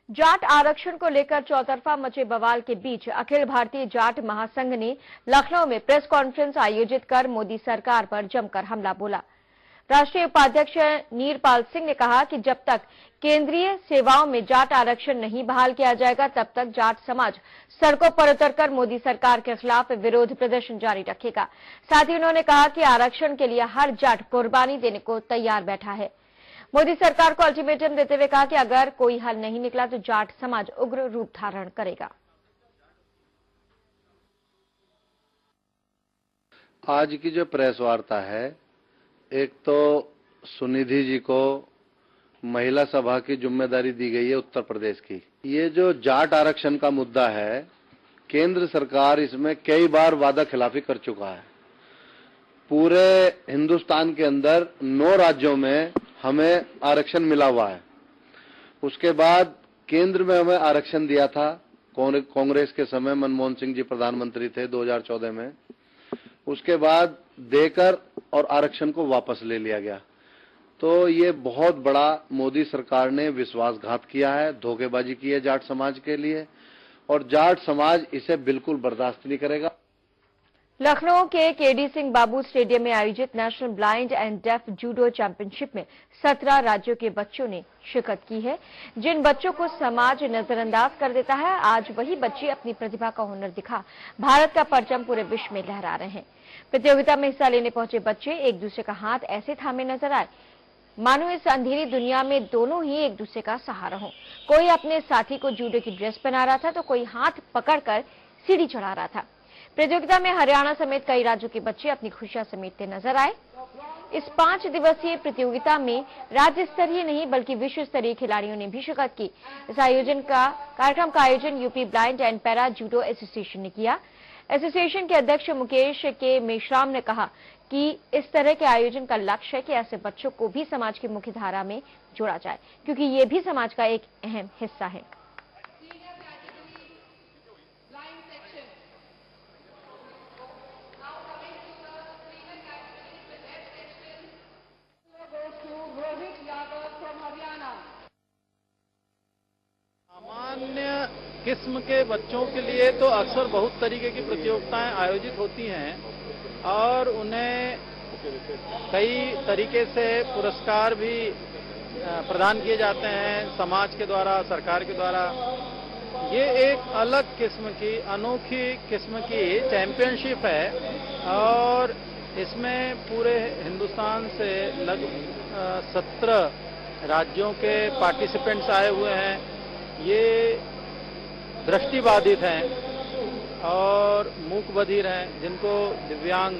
जाट आरक्षण को लेकर चौतरफा मचे बवाल के बीच अखिल भारतीय जाट महासंघ ने लखनऊ में प्रेस कॉन्फ्रेंस आयोजित कर मोदी सरकार पर जमकर हमला बोला। राष्ट्रीय उपाध्यक्ष नीरपाल सिंह ने कहा कि जब तक केंद्रीय सेवाओं में जाट आरक्षण नहीं बहाल किया जाएगा तब तक जाट समाज सड़कों पर उतरकर मोदी सरकार के खिलाफ विरोध प्रदर्शन जारी रखेगा। साथ ही उन्होंने कहा कि आरक्षण के लिए हर जाट कुर्बानी देने को तैयार बैठा है। मोदी सरकार को अल्टीमेटम देते हुए कहा कि अगर कोई हल नहीं निकला तो जाट समाज उग्र रूप धारण करेगा। आज की जो प्रेस वार्ता है, एक तो सुनिधि जी को महिला सभा की जिम्मेदारी दी गई है उत्तर प्रदेश की। ये जो जाट आरक्षण का मुद्दा है, केंद्र सरकार इसमें कई बार वादा खिलाफी कर चुका है। पूरे हिंदुस्तान के अंदर 9 राज्यों में हमें आरक्षण मिला हुआ है। उसके बाद केंद्र में हमें आरक्षण दिया था कांग्रेस के समय, मनमोहन सिंह जी प्रधानमंत्री थे 2014 में। उसके बाद देकर और आरक्षण को वापस ले लिया गया। तो ये बहुत बड़ा मोदी सरकार ने विश्वासघात किया है, धोखेबाजी की है जाट समाज के लिए, और जाट समाज इसे बिल्कुल बर्दाश्त नहीं करेगा। लखनऊ के केडी सिंह बाबू स्टेडियम में आयोजित national blind and deaf judo championship में 17 राज्यों के बच्चों ने शिरकत की है। जिन बच्चों को समाज नजरअंदाज कर देता है, आज वही बच्चे अपनी प्रतिभा का हुनर दिखा भारत का परचम पूरे विश्व में लहरा रहे हैं। प्रतियोगिता में हिस्सा लेने पहुंचे बच्चे एक दूसरे का हाथ ऐसे थामे नजर आए मानो इस अंधेरी दुनिया में दोनों ही एक दूसरे का सहारा हो। कोई अपने साथी को जूडो की ड्रेस पहना रहा था तो कोई हाथ पकड़कर सीढ़ी चढ़ा रहा था। प्रतियोगिता में हरियाणा समेत कई राज्यों के बच्चे अपनी खुशियां समेटते नजर आए। इस 5 दिवसीय प्रतियोगिता में राज्य स्तरीय नहीं बल्कि विश्व स्तरीय खिलाड़ियों ने भी शिरकत की। इस कार्यक्रम का आयोजन UP blind and para judo association ने किया। एसोसिएशन के अध्यक्ष मुकेश के मेश्राम ने कहा कि इस तरह के आयोजन का लक्ष्य है कि ऐसे बच्चों को भी समाज की मुख्य धारा में जोड़ा जाए, क्योंकि ये भी समाज का एक अहम हिस्सा है। सामान्य किस्म के बच्चों के लिए तो अक्सर बहुत तरीके की प्रतियोगिताएं आयोजित होती हैं और उन्हें कई तरीके से पुरस्कार भी प्रदान किए जाते हैं समाज के द्वारा, सरकार के द्वारा। ये एक अलग किस्म की, अनोखी किस्म की चैंपियनशिप है और इसमें पूरे हिंदुस्तान से लगभग 17 राज्यों के पार्टिसिपेंट्स आए हुए हैं। ये दृष्टिबाधित हैं और मूक बधिर हैं, जिनको दिव्यांग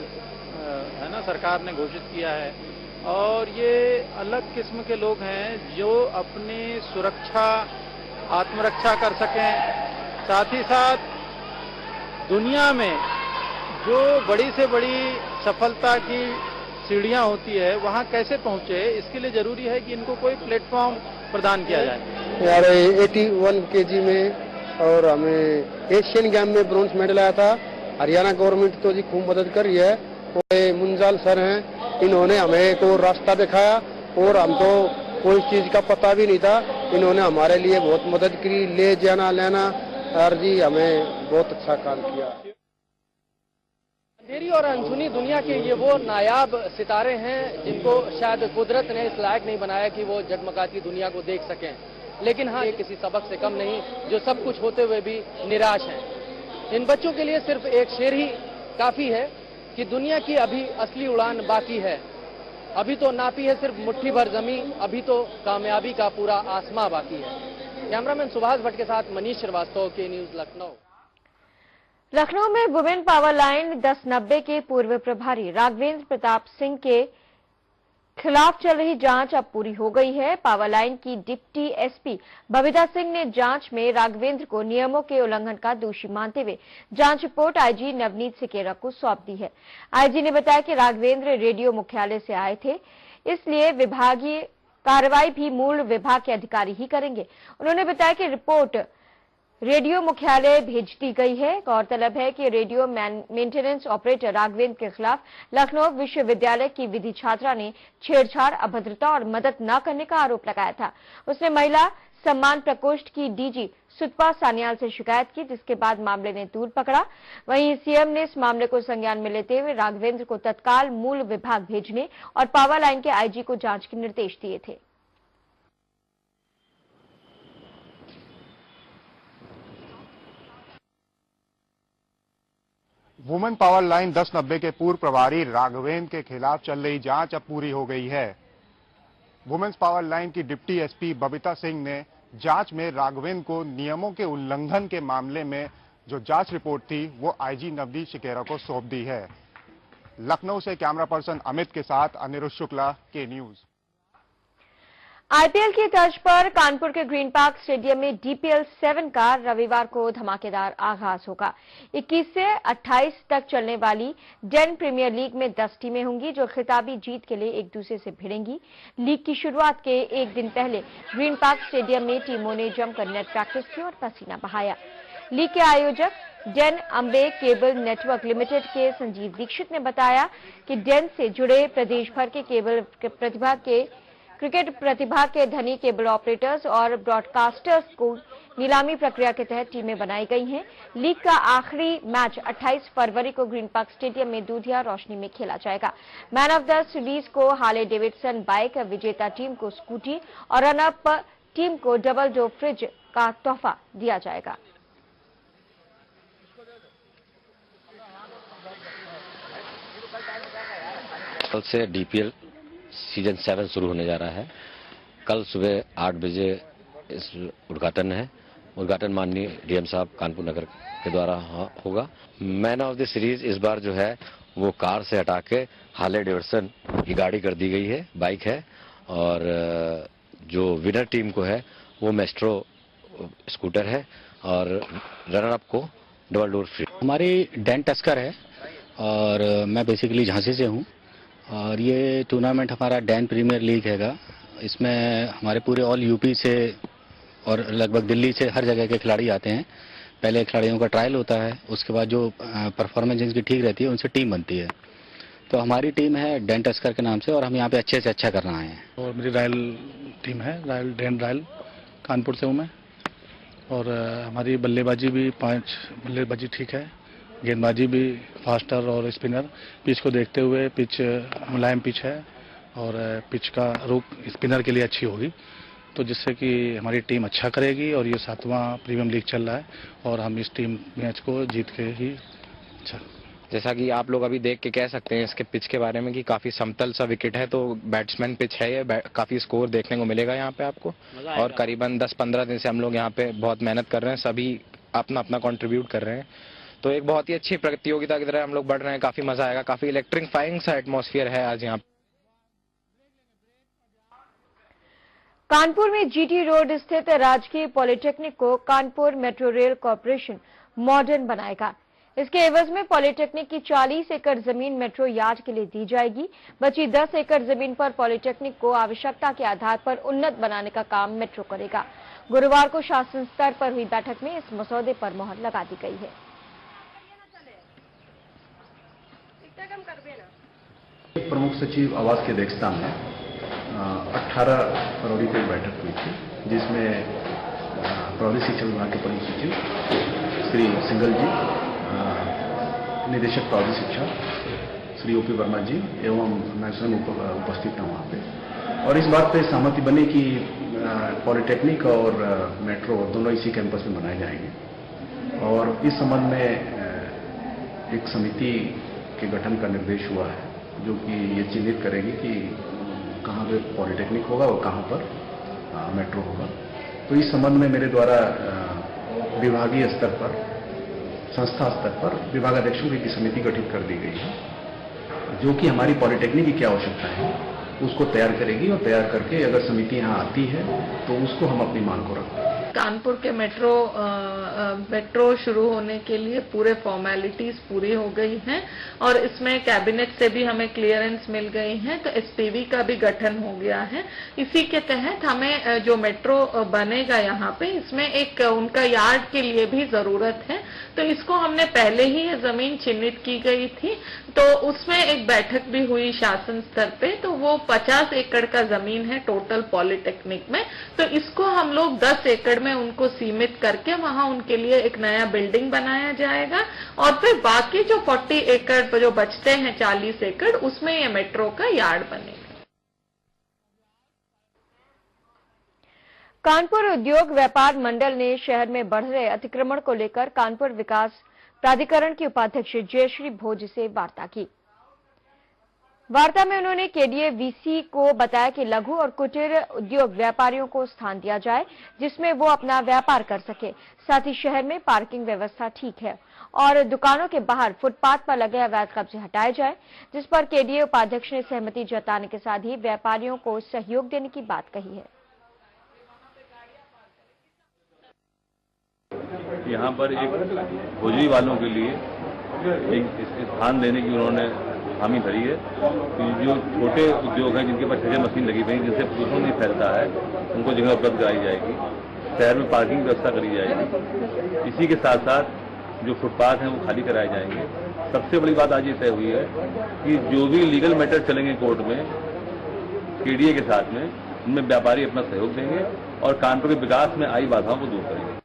है ना सरकार ने घोषित किया है। और ये अलग किस्म के लोग हैं जो अपनी सुरक्षा, आत्मरक्षा कर सकें। साथ ही साथ दुनिया में जो बड़ी से बड़ी सफलता की सीढ़ियां होती है वहां कैसे पहुंचे, इसके लिए जरूरी है कि इनको कोई प्लेटफॉर्म प्रदान किया जाए। यार 81 केजी में और हमें एशियन गेम में ब्रॉन्ज मेडल आया था। हरियाणा गवर्नमेंट तो जी खूब मदद कर रही है। और मुंजाल सर हैं, इन्होंने हमें को रास्ता दिखाया और हम तो कोई चीज का पता भी नहीं था। इन्होंने हमारे लिए बहुत मदद की, ले जाना लेना, और जी हमें बहुत अच्छा काम किया। अंधेरी और अनसुनी दुनिया के ये वो नायाब सितारे हैं जिनको शायद कुदरत ने इस लायक नहीं बनाया कि वो जगमगाती दुनिया को देख सकें। लेकिन हाँ, ये किसी सबक से कम नहीं जो सब कुछ होते हुए भी निराश हैं। इन बच्चों के लिए सिर्फ एक शेर ही काफी है कि दुनिया की अभी असली उड़ान बाकी है। अभी तो नापी है सिर्फ मुट्ठी भर जमीन, अभी तो कामयाबी का पूरा आसमां बाकी है। कैमरामैन सुभाष भट्ट के साथ मनीष श्रीवास्तव, के न्यूज लखनऊ। लखनऊ में वुमेन पावर लाइन 1090 के पूर्व प्रभारी राघवेंद्र प्रताप सिंह के खिलाफ चल रही जांच अब पूरी हो गई है। पावर लाइन की डिप्टी एसपी बबीता सिंह ने जांच में राघवेंद्र को नियमों के उल्लंघन का दोषी मानते हुए जांच रिपोर्ट आईजी नवनीत सिकेरा को सौंप दी है। आईजी ने बताया कि राघवेंद्र रेडियो मुख्यालय से आए थे, इसलिए विभागीय कार्रवाई भी मूल विभाग के अधिकारी ही करेंगे। उन्होंने बताया कि रिपोर्ट रेडियो मुख्यालय भेज दी गई है। गौरतलब है कि रेडियो मेंटेनेंस ऑपरेटर राघवेंद्र के खिलाफ लखनऊ विश्वविद्यालय की विधि छात्रा ने छेड़छाड़, अभद्रता और मदद न करने का आरोप लगाया था। उसने महिला सम्मान प्रकोष्ठ की डीजी सुतपा सान्याल से शिकायत की, जिसके बाद मामले ने तूल पकड़ा। वहीं सीएम ने इस मामले को संज्ञान में लेते हुए राघवेंद्र को तत्काल मूल विभाग भेजने और पावर लाइन के आईजी को जांच के निर्देश दिए थे। वुमेन पावर लाइन 1090 के पूर्व प्रभारी राघवेंद्र के खिलाफ चल रही जांच अब पूरी हो गई है। वुमेन्स पावर लाइन की डिप्टी एसपी बबीता सिंह ने जांच में राघवेंद्र को नियमों के उल्लंघन के मामले में जो जांच रिपोर्ट थी वो आईजी नवदीप शिकेरा को सौंप दी है। लखनऊ से कैमरा पर्सन अमित के साथ अनिरुद्ध शुक्ला, के न्यूज। आईपीएल की तर्ज पर कानपुर के ग्रीन पार्क स्टेडियम में डीपीएल 7 का रविवार को धमाकेदार आगाज होगा। 21 से 28 तक चलने वाली डेन प्रीमियर लीग में 10 टीमें होंगी जो खिताबी जीत के लिए एक दूसरे से भिड़ेंगी। लीग की शुरुआत के एक दिन पहले ग्रीन पार्क स्टेडियम में टीमों ने जमकर नेट प्रैक्टिस की और पसीना बहाया। लीग के आयोजक Den Ambe cable network limited के संजीव दीक्षित ने बताया कि डेन से जुड़े प्रदेश भर के क्रिकेट प्रतिभा के धनी केबल ऑपरेटर्स और ब्रॉडकास्टर्स को नीलामी प्रक्रिया के तहत टीमें बनाई गई हैं। लीग का आखिरी मैच 28 फरवरी को ग्रीन पार्क स्टेडियम में दूधिया रोशनी में खेला जाएगा। मैन ऑफ द सीरीज को हार्ले डेविडसन बाइक, विजेता टीम को स्कूटी और रनअप टीम को डबल डोर फ्रिज का तोहफा दिया जाएगा। कल से डीपीएल सीजन 7 शुरू होने जा रहा है। कल सुबह 8 बजे इस उद्घाटन है। उद्घाटन माननीय डीएम साहब कानपुर नगर के द्वारा होगा। मैन ऑफ द सीरीज इस बार जो है वो कार से हटा के हार्ले डेविडसन की गाड़ी कर दी गई है, बाइक है, और जो विनर टीम को है वो मेस्ट्रो स्कूटर है और रनर अप को डबल डोर फ्रिज। हमारी डेन टस्कर है और मैं बेसिकली झांसी से हूँ और ये टूर्नामेंट हमारा डेन प्रीमियर लीग हैगा। इसमें हमारे पूरे ऑल यूपी से और लगभग दिल्ली से हर जगह के खिलाड़ी आते हैं। पहले खिलाड़ियों का ट्रायल होता है, उसके बाद जो परफॉर्मेंस जिनकी ठीक रहती है उनसे टीम बनती है। तो हमारी टीम है डेन टस्कर के नाम से और हम यहाँ पे अच्छे से अच्छा कर रहे हैं। और मेरी रॉयल टीम है डेन रॉयल, कानपुर से हूँ मैं। और हमारी बल्लेबाजी भी 5 बल्लेबाजी ठीक है, गेंदबाजी भी फास्टर और स्पिनर। पिच को देखते हुए पिच मुलायम पिच है और पिच का रुख स्पिनर के लिए अच्छी होगी, तो जिससे कि हमारी टीम अच्छा करेगी। और ये 7वां प्रीमियर लीग चल रहा है और हम इस टीम मैच को जीत के ही अच्छा। जैसा कि आप लोग अभी देख के कह सकते हैं इसके पिच के बारे में कि काफी समतल सा विकेट है, तो बैट्समैन पिच है ये, काफी स्कोर देखने को मिलेगा यहाँ पे आपको। और करीबन 10-15 दिन से हम लोग यहाँ पे बहुत मेहनत कर रहे हैं, सभी अपना अपना कंट्रीब्यूट कर रहे हैं। तो एक बहुत ही अच्छी प्रतियोगिता की तरह हम लोग बढ़ रहे हैं, काफी मजा आएगा, काफी इलेक्ट्रीफाइंग सा एटमॉस्फेयर है आज यहाँ। कानपुर में जीटी रोड स्थित राजकीय पॉलिटेक्निक को Kanpur metro rail corporation modern बनाएगा। इसके एवज में पॉलिटेक्निक की 40 एकड़ जमीन मेट्रो यार्ड के लिए दी जाएगी। बची 10 एकड़ जमीन पर पॉलिटेक्निक को आवश्यकता के आधार पर उन्नत बनाने का काम मेट्रो करेगा। गुरुवार को शासन स्तर पर हुई बैठक में इस मसौदे पर मोहर लगा दी गई है। प्रमुख सचिव आवास की अध्यक्षता में 18 फरवरी को बैठक हुई थी, जिसमें प्रौद्योगिक शिक्षा विभाग के प्रमुख सचिव श्री सिंगल जी, निदेशक प्रौद्योगिक शिक्षा श्री ओपी वर्मा जी एवं मैं स्वयं उपस्थित था वहाँ पे। और इस बात पे सहमति बनी कि पॉलिटेक्निक और मेट्रो दोनों इसी कैंपस में बनाए जाएंगे। और इस संबंध में एक समिति के गठन का निर्देश हुआ है, जो कि ये चिन्हित करेगी कि कहाँ पे पॉलिटेक्निक होगा और कहाँ पर मेट्रो होगा। तो इस संबंध में मेरे द्वारा विभागीय स्तर पर, संस्था स्तर पर विभागाध्यक्षों की समिति गठित कर दी गई है, जो कि हमारी पॉलिटेक्निक की क्या आवश्यकता है उसको तैयार करेगी। और तैयार करके अगर समिति यहाँ आती है तो उसको हम अपनी मांग को रखेंगे। कानपुर के मेट्रो शुरू होने के लिए पूरे फॉर्मेलिटीज पूरी हो गई हैं और इसमें कैबिनेट से भी हमें क्लियरेंस मिल गई है, तो एसपीवी का भी गठन हो गया है। इसी के तहत हमें जो मेट्रो बनेगा यहाँ पे, इसमें एक उनका यार्ड के लिए भी जरूरत है, तो इसको हमने पहले ही ये जमीन चिन्हित की गई थी, तो उसमें एक बैठक भी हुई शासन स्तर पे, तो वो 50 एकड़ का जमीन है टोटल पॉलिटेक्निक में, तो इसको हम लोग 10 एकड़ में उनको सीमित करके वहां उनके लिए एक नया बिल्डिंग बनाया जाएगा और फिर बाकी जो 40 एकड़ जो बचते हैं 40 एकड़ उसमें ये मेट्रो का यार्ड बनेगा। कानपुर उद्योग व्यापार मंडल ने शहर में बढ़ रहे अतिक्रमण को लेकर कानपुर विकास प्राधिकरण की उपाध्यक्ष जयश्री भोज से वार्ता की। वार्ता में उन्होंने केडीए वीसी को बताया कि लघु और कुटीर उद्योग व्यापारियों को स्थान दिया जाए जिसमें वो अपना व्यापार कर सके। साथ ही शहर में पार्किंग व्यवस्था ठीक है और दुकानों के बाहर फुटपाथ पर लगे अवैध कब्जे हटाए जाए, जिस पर केडीए उपाध्यक्ष ने सहमति जताने के साथ ही व्यापारियों को सहयोग देने की बात कही है। यहाँ पर एक भोजरी वालों के लिए एक स्थान देने की उन्होंने हामी भरी है। तो जो छोटे उद्योग हैं जिनके पास छह मशीन लगी हुई, जिनसे प्रदूषण नहीं फैलता है, उनको जगह उपलब्ध कराई जाएगी। शहर में पार्किंग व्यवस्था करी जाएगी। इसी के साथ साथ जो फुटपाथ हैं वो खाली कराए जाएंगे। सबसे बड़ी बात आज ये तय हुई है कि जो भी लीगल मैटर चलेंगे कोर्ट में केडीए के साथ में, उनमें व्यापारी अपना सहयोग देंगे और कानपुर के विकास में आई बाधाओं को दूर करेंगे।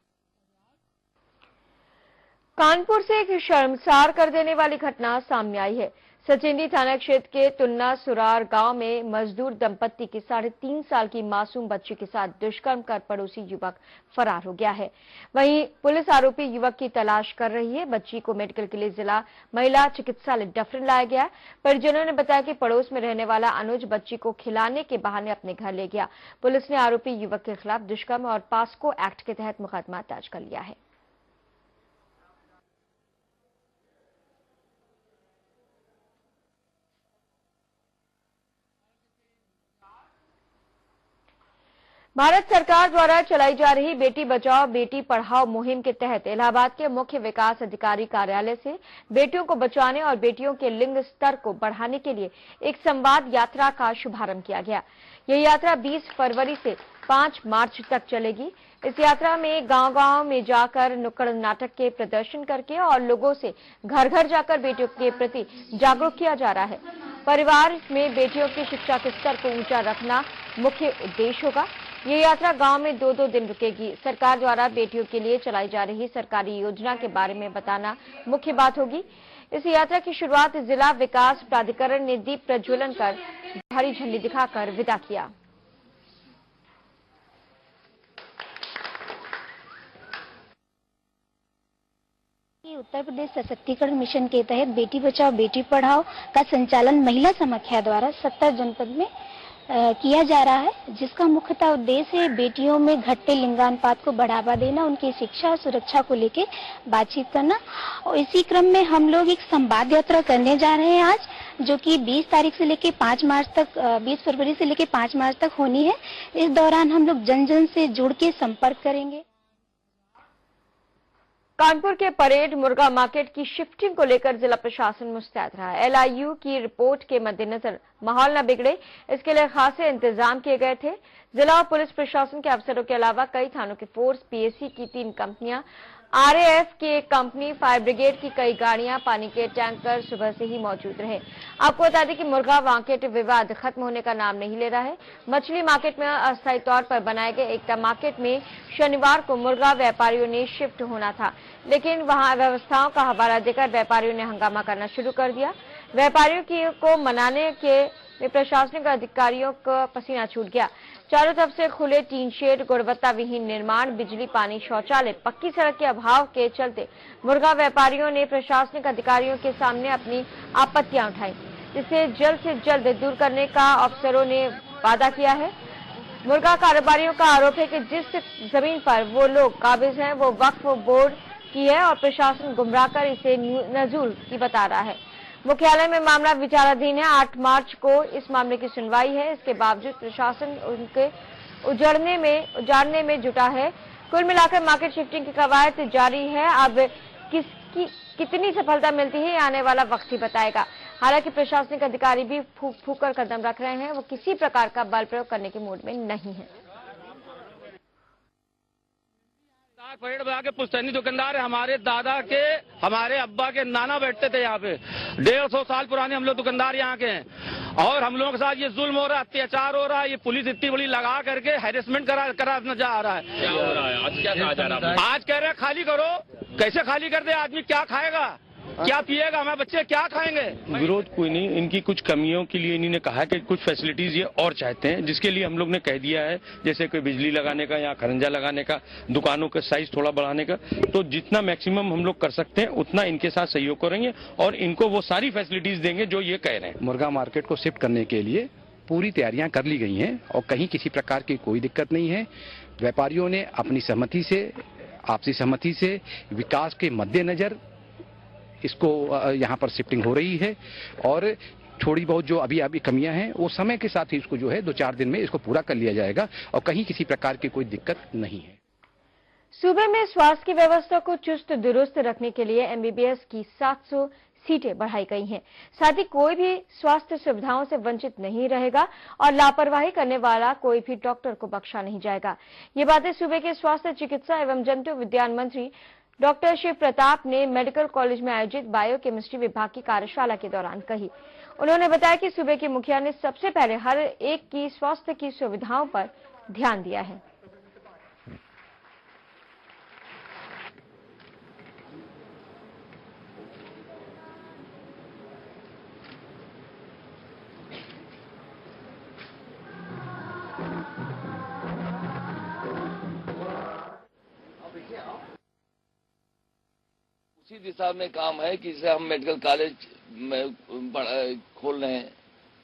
कानपुर से एक शर्मसार कर देने वाली घटना सामने आई है। सचिंदी थाना क्षेत्र के तुन्ना सुरार गांव में मजदूर दंपत्ति की 3.5 साल की मासूम बच्ची के साथ दुष्कर्म कर पड़ोसी युवक फरार हो गया है। वहीं पुलिस आरोपी युवक की तलाश कर रही है। बच्ची को मेडिकल के लिए जिला महिला चिकित्सालय डफरिन लाया गया। परिजनों ने बताया कि पड़ोस में रहने वाला अनुज बच्ची को खिलाने के बहाने अपने घर ले गया। पुलिस ने आरोपी युवक के खिलाफ दुष्कर्म और पास्को एक्ट के तहत मुकदमा दर्ज कर लिया है। भारत सरकार द्वारा चलाई जा रही बेटी बचाओ बेटी पढ़ाओ मुहिम के तहत इलाहाबाद के मुख्य विकास अधिकारी कार्यालय से बेटियों को बचाने और बेटियों के लिंग स्तर को बढ़ाने के लिए एक संवाद यात्रा का शुभारंभ किया गया। यह यात्रा 20 फरवरी से 5 मार्च तक चलेगी। इस यात्रा में गांव-गांव में जाकर नुक्कड़ नाटक के प्रदर्शन करके और लोगों से घर घर जाकर बेटियों के प्रति जागरूक किया जा रहा है। परिवार में बेटियों की शिक्षा के स्तर को ऊंचा रखना मुख्य उद्देश्य होगा। ये यात्रा गांव में 2-2 दिन रुकेगी। सरकार द्वारा बेटियों के लिए चलाई जा रही सरकारी योजना के बारे में बताना मुख्य बात होगी। इस यात्रा की शुरुआत जिला विकास प्राधिकरण ने दीप प्रज्वलन कर हरी झंडी दिखाकर विदा किया। उत्तर प्रदेश सशक्तिकरण मिशन के तहत बेटी बचाओ बेटी पढ़ाओ का संचालन महिला समाख्या द्वारा 70 जनपद में किया जा रहा है, जिसका मुख्यतः उद्देश्य है बेटियों में घटते लिंगानुपात को बढ़ावा देना, उनकी शिक्षा और सुरक्षा को लेकर बातचीत करना। और इसी क्रम में हम लोग एक संवाद यात्रा करने जा रहे हैं आज, जो कि 20 तारीख से लेकर 5 मार्च तक 20 फरवरी से लेकर 5 मार्च तक होनी है। इस दौरान हम लोग जन जन से जुड़ के संपर्क करेंगे। कानपुर के परेड मुर्गा मार्केट की शिफ्टिंग को लेकर जिला प्रशासन मुस्तैद रहा है। एलआईयू की रिपोर्ट के मद्देनजर माहौल न बिगड़े, इसके लिए खासे इंतजाम किए गए थे। जिला और पुलिस प्रशासन के अफसरों के अलावा कई थानों की फोर्स, पीएससी की 3 कंपनियां, आरएएफ की एक कंपनी, फायर ब्रिगेड की कई गाड़ियां, पानी के टैंकर सुबह से ही मौजूद रहे। आपको बता दें कि मुर्गा मार्केट विवाद खत्म होने का नाम नहीं ले रहा है। मछली मार्केट में अस्थायी तौर पर बनाए गए एकता मार्केट में शनिवार को मुर्गा व्यापारियों ने शिफ्ट होना था, लेकिन वहां व्यवस्थाओं का हवाला देकर व्यापारियों ने हंगामा करना शुरू कर दिया। व्यापारियों को मनाने के प्रशासनिक अधिकारियों का पसीना छूट गया। चारों तरफ से खुले टीन शेड, गुणवत्ता विहीन निर्माण, बिजली, पानी, शौचालय, पक्की सड़क के अभाव के चलते मुर्गा व्यापारियों ने प्रशासनिक अधिकारियों के सामने अपनी आपत्तियां उठाई, जिसे जल्द से जल्द दूर करने का अफसरों ने वादा किया है। मुर्गा कारोबारियों का आरोप है कि जिस जमीन पर वो लोग काबिज हैं वो वक्फ बोर्ड की है और प्रशासन गुमराह कर इसे नजूल की बता रहा है। मुख्यालय में मामला विचाराधीन है। 8 मार्च को इस मामले की सुनवाई है। इसके बावजूद प्रशासन उनके उजाड़ने में जुटा है। कुल मिलाकर मार्केट शिफ्टिंग की कवायद जारी है। अब कितनी सफलता मिलती है, आने वाला वक्त ही बताएगा। हालांकि प्रशासनिक अधिकारी भी फूंक फूंक कर कदम रख रहे हैं, वो किसी प्रकार का बल प्रयोग करने के मूड में नहीं है। परेड बजा के पुश्तैनी दुकानदार हमारे दादा के, हमारे अब्बा के नाना बैठते थे यहाँ पे। 150 साल पुराने हम लोग दुकानदार यहाँ के हैं और हम लोगों के साथ ये जुल्म हो रहा है, अत्याचार हो रहा है। ये पुलिस इतनी बड़ी लगा करके हैरेसमेंट करा जा रहा है। क्या हो रहा है आज? क्या कहा जा रहा है? आज कह रहे हैं खाली करो। कैसे खाली कर दे? आदमी क्या खाएगा, क्या पिएगा? हमारे बच्चे क्या खाएंगे? विरोध कोई नहीं, इनकी कुछ कमियों के लिए इन्होंने कहा कि कुछ फैसिलिटीज ये और चाहते हैं, जिसके लिए हम लोग ने कह दिया है, जैसे कोई बिजली लगाने का या खरंजा लगाने का, दुकानों का साइज थोड़ा बढ़ाने का। तो जितना मैक्सिमम हम लोग कर सकते हैं उतना इनके साथ सहयोग करेंगे और इनको वो सारी फैसिलिटीज देंगे जो ये कह रहे हैं। मुर्गा मार्केट को शिफ्ट करने के लिए पूरी तैयारियां कर ली गई हैं और कहीं किसी प्रकार की कोई दिक्कत नहीं है। व्यापारियों ने अपनी सहमति से, आपसी सहमति से, विकास के मद्देनजर इसको यहाँ पर शिफ्टिंग हो रही है और थोड़ी बहुत जो अभी कमियां हैं वो समय के साथ ही इसको जो है 2-4 दिन में इसको पूरा कर लिया जाएगा और कहीं किसी प्रकार की कोई दिक्कत नहीं है। सूबे में स्वास्थ्य की व्यवस्था को चुस्त दुरुस्त रखने के लिए एमबीबीएस की 700 सीटें बढ़ाई गई हैं। साथ ही कोई भी स्वास्थ्य सुविधाओं से वंचित नहीं रहेगा और लापरवाही करने वाला कोई भी डॉक्टर को बख्शा नहीं जाएगा। ये बातें सूबे के स्वास्थ्य चिकित्सा एवं जंतु विज्ञान मंत्री डॉक्टर शिव प्रताप ने मेडिकल कॉलेज में आयोजित बायोकेमिस्ट्री विभाग की कार्यशाला के दौरान कही। उन्होंने बताया कि सूबे के मुखिया ने सबसे पहले हर एक की स्वास्थ्य की सुविधाओं पर ध्यान दिया है। उसी दिशा में काम है कि जैसे हम मेडिकल कॉलेज में खोल रहे हैं,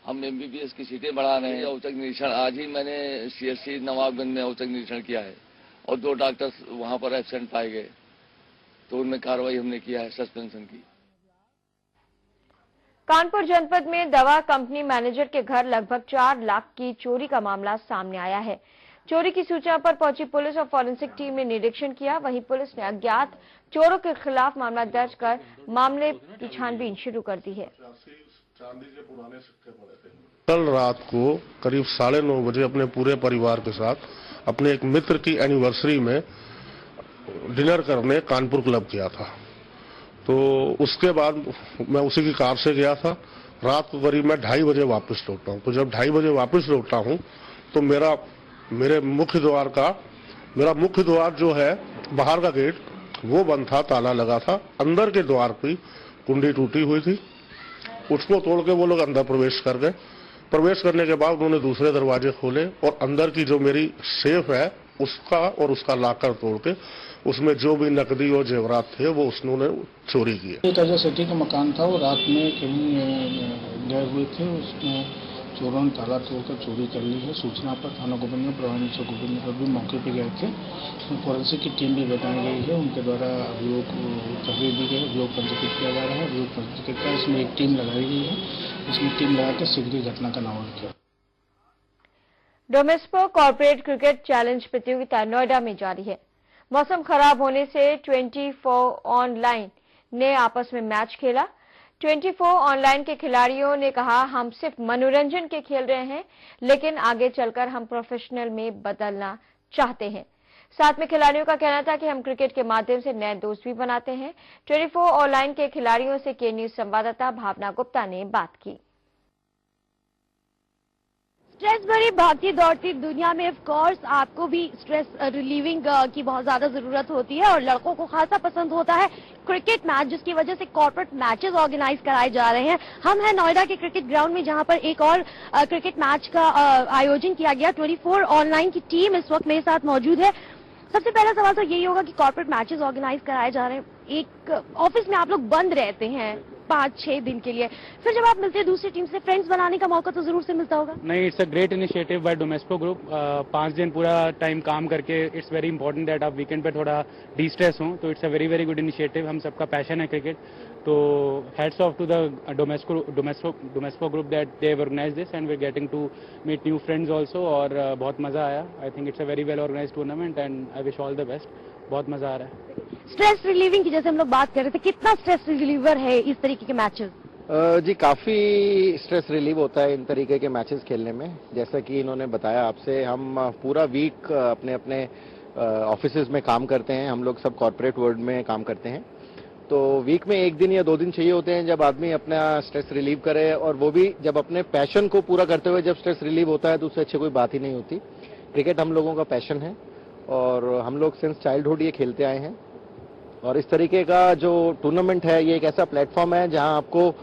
हम एमबीबीएस की सीटें बढ़ा रहे हैं। औचक निरीक्षण आज ही मैंने सीएससी नवाबगंज में औचक निरीक्षण किया है और 2 डॉक्टर्स वहां पर एब्सेंट पाए गए तो उनमें कार्रवाई हमने किया है सस्पेंशन की। कानपुर जनपद में दवा कंपनी मैनेजर के घर लगभग 4 लाख की चोरी का मामला सामने आया है। चोरी की सूचना पर पहुंची पुलिस और फॉरेंसिक टीम ने निरीक्षण किया। वहीं पुलिस ने अज्ञात चोरों के खिलाफ मामला दर्ज कर मामले की छानबीन शुरू कर दी है। कल रात को करीब 9:30 बजे अपने पूरे परिवार के साथ अपने एक मित्र की एनिवर्सरी में डिनर करने कानपुर क्लब गया था। तो उसके बाद मैं उसी की कार से गया था। रात को करीब मैं 2:30 बजे वापस लौटा हूँ। तो जब 2:30 बजे वापस लौटा हूँ तो मेरे मुख्य द्वार जो है बाहर का गेट वो बंद था, ताला लगा था। अंदर के द्वार की कुंडी टूटी हुई थी, उसको तोड़ के वो लोग अंदर प्रवेश कर गए। प्रवेश करने के बाद उन्होंने दूसरे दरवाजे खोले और अंदर की जो मेरी सेफ है उसका लॉकर तोड़ के उसमें जो भी नकदी और जेवरात थे वो उन्होंने चोरी किए। एक अजय सेठी का मकान था, वो रात में कहीं गए हुए थे, उसमें चोरों ने ताला तोड़कर चोरी कर ली है। सूचना पर थाना गोविंद प्रभारी गोविंद भी मौके पर गए थे। उसमें फॉरेंसिक की टीम भी बनाई गई है, उनके द्वारा अभियोग तहरीर दी गई, अभियोग पंजीकृत किया जा रहा है। अभियोग पंजीकृत का इसमें एक टीम लगाई गई है, इसमें टीम लगाकर शीघ्र ही घटना का नाम किया। डोमेस्पो कॉर्पोरेट क्रिकेट चैलेंज प्रतियोगिता नोएडा में जारी है। मौसम खराब होने से 24 ऑनलाइन ने आपस में मैच खेला। 24 ऑनलाइन के खिलाड़ियों ने कहा, हम सिर्फ मनोरंजन के खेल रहे हैं, लेकिन आगे चलकर हम प्रोफेशनल में बदलना चाहते हैं। साथ में खिलाड़ियों का कहना था कि हम क्रिकेट के माध्यम से नए दोस्त भी बनाते हैं। 24 ऑनलाइन के खिलाड़ियों से के न्यूज संवाददाता भावना गुप्ता ने बात की। स्ट्रेस भरी भागती दौड़ती दुनिया में ऑफ कोर्स आपको भी स्ट्रेस रिलीविंग की बहुत ज्यादा जरूरत होती है और लड़कों को खासा पसंद होता है क्रिकेट मैच, जिसकी वजह से कॉर्पोरेट मैचेस ऑर्गेनाइज कराए जा रहे हैं। हम हैं नोएडा के क्रिकेट ग्राउंड में, जहां पर एक और क्रिकेट मैच का आयोजन किया गया। 24 ऑनलाइन की टीम इस वक्त मेरे साथ मौजूद है। सबसे पहला सवाल तो यही होगा कि कॉर्पोरेट मैचेस ऑर्गेनाइज कराए जा रहे हैं, एक ऑफिस में आप लोग बंद रहते हैं 5-6 दिन के लिए, फिर जब आप मिलते हैं दूसरी टीम से, फ्रेंड्स बनाने का मौका तो जरूर से मिलता होगा। नहीं, it's a great initiative by Domespo group. 5 दिन पूरा टाइम काम करके इट्स वेरी इंपॉर्टेंट दैट आप वीकेंड पे थोड़ा डिस्ट्रेस हों, तो it's a very very good initiative. हम सबका पैशन है क्रिकेट, तो hats off to the Domespo group that they have organised this and we are getting to meet new friends also, और बहुत मज़ा आया। I think it's a very well organised tournament and I wish all the best. बहुत मज़ा आ रहा है। Stress relieving की जैसे हम लोग बात कर रहे थे, कितना स्ट्रेस रिलीवर है इस तरीके के मैचेस? जी काफ़ी स्ट्रेस रिलीव होता है इन तरीके के मैचेस खेलने में। जैसा कि इन्होंने बताया आपसे, हम पूरा वीक अपने अपने ऑफिसेज में काम करते हैं। हम लोग सब कॉर्पोरेट वर्ल्ड में काम करते हैं, तो वीक में 1 दिन या 2 दिन चाहिए होते हैं जब आदमी अपना स्ट्रेस रिलीव करे, और वो भी जब अपने पैशन को पूरा करते हुए जब स्ट्रेस रिलीव होता है तो उससे अच्छी कोई बात ही नहीं होती। क्रिकेट हम लोगों का पैशन है और हम लोग सिंस चाइल्डहुड ये खेलते आए हैं, और इस तरीके का जो टूर्नामेंट है ये एक ऐसा प्लेटफॉर्म है जहां आपको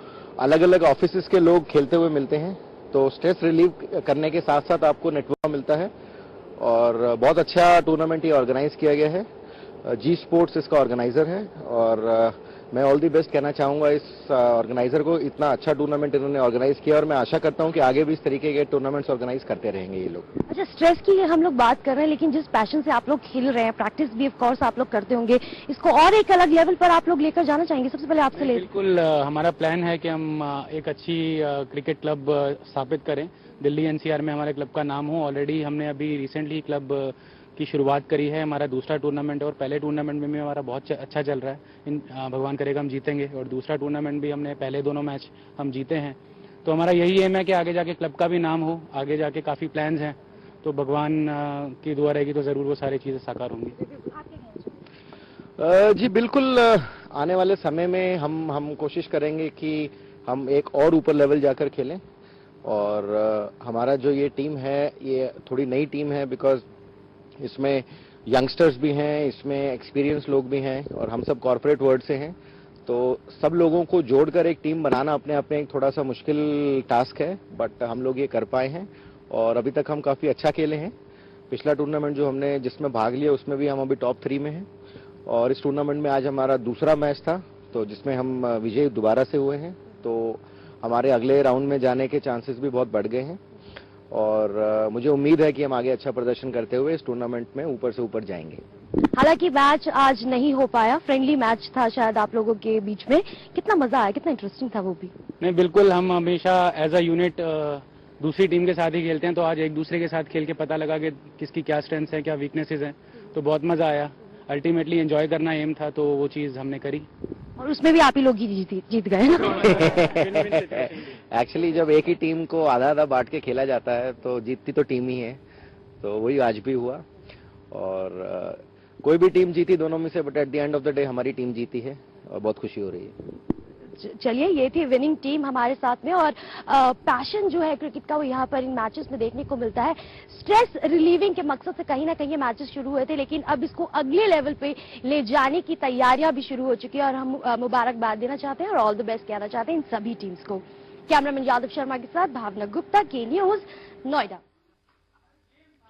अलग अलग ऑफिसेज के लोग खेलते हुए मिलते हैं, तो स्ट्रेस रिलीव करने के साथ साथ आपको नेटवर्क मिलता है। और बहुत अच्छा टूर्नामेंट ये ऑर्गेनाइज किया गया है। जी स्पोर्ट्स इसका ऑर्गेनाइजर है, और मैं ऑल दी बेस्ट कहना चाहूंगा इस ऑर्गेनाइजर को। इतना अच्छा टूर्नामेंट इन्होंने ऑर्गेनाइज किया और मैं आशा करता हूं कि आगे भी इस तरीके के टूर्नामेंट्स ऑर्गेनाइज करते रहेंगे ये लोग। अच्छा, स्ट्रेस की हम लोग बात कर रहे हैं, लेकिन जिस पैशन से आप लोग खेल रहे हैं, प्रैक्टिस भी ऑफ कोर्स आप लोग करते होंगे, इसको और एक अलग लेवल पर आप लोग लेकर जाना चाहेंगे? सबसे पहले आपसे ले। बिल्कुल, हमारा प्लान है कि हम एक अच्छी क्रिकेट क्लब स्थापित करें। दिल्ली एनसीआर में हमारे क्लब का नाम हो। ऑलरेडी हमने अभी रिसेंटली क्लब की शुरुआत करी है। हमारा दूसरा टूर्नामेंट है और पहले टूर्नामेंट में भी हमारा बहुत अच्छा चल रहा है। भगवान करेगा हम जीतेंगे, और दूसरा टूर्नामेंट भी हमने पहले दोनों मैच हम जीते हैं। तो हमारा यही एम है कि आगे जाके क्लब का भी नाम हो। आगे जाके काफ़ी प्लान्स हैं, तो भगवान की दुआ रहेगी तो ज़रूर वो सारी चीज़ें साकार होंगी। जी बिल्कुल, आने वाले समय में हम कोशिश करेंगे कि हम एक और ऊपर लेवल जाकर खेलें, और हमारा जो ये टीम है ये थोड़ी नई टीम है, बिकॉज इसमें यंगस्टर्स भी हैं, इसमें एक्सपीरियंस लोग भी हैं, और हम सब कॉर्पोरेट वर्ल्ड से हैं, तो सब लोगों को जोड़कर एक टीम बनाना अपने आप में एक थोड़ा सा मुश्किल टास्क है, बट हम लोग ये कर पाए हैं और अभी तक हम काफ़ी अच्छा खेले हैं। पिछला टूर्नामेंट जो हमने जिसमें भाग लिया उसमें भी हम अभी टॉप 3 में हैं, और इस टूर्नामेंट में आज हमारा दूसरा मैच था, तो जिसमें हम विजयी दोबारा से हुए हैं, तो हमारे अगले राउंड में जाने के चांसेस भी बहुत बढ़ गए हैं, और मुझे उम्मीद है कि हम आगे अच्छा प्रदर्शन करते हुए इस टूर्नामेंट में ऊपर से ऊपर जाएंगे। हालांकि मैच आज नहीं हो पाया, फ्रेंडली मैच था शायद आप लोगों के बीच में, कितना मजा आया, कितना इंटरेस्टिंग था वो भी? नहीं, बिल्कुल, हम हमेशा एज अ यूनिट दूसरी टीम के साथ ही खेलते हैं, तो आज एक दूसरे के साथ खेल के पता लगा कि किसकी क्या स्ट्रेंथ्स है, क्या वीकनेसेस हैं, तो बहुत मजा आया। अल्टीमेटली एंजॉय करना एम था, तो वो चीज़ हमने करी, और उसमें भी आप ही लोग जीत गए ना। एक्चुअली जब एक ही टीम को आधा आधा बांट के खेला जाता है तो जीतती तो टीम ही है, तो वही आज भी हुआ, और कोई भी टीम जीती दोनों में से, but at the end of the day हमारी टीम जीती है और बहुत खुशी हो रही है। चलिए, ये थी विनिंग टीम हमारे साथ में, और पैशन जो है क्रिकेट का वो यहाँ पर इन मैचेस में देखने को मिलता है। स्ट्रेस रिलीविंग के मकसद से कहीं ना कहीं ये मैचेस शुरू हुए थे, लेकिन अब इसको अगले लेवल पे ले जाने की तैयारियां भी शुरू हो चुकी है, और हम मुबारकबाद देना चाहते हैं और ऑल द बेस्ट कहना चाहते हैं इन सभी टीम्स को। कैमरामैन यादव शर्मा के साथ भावना गुप्ता, के न्यूज, नोएडा।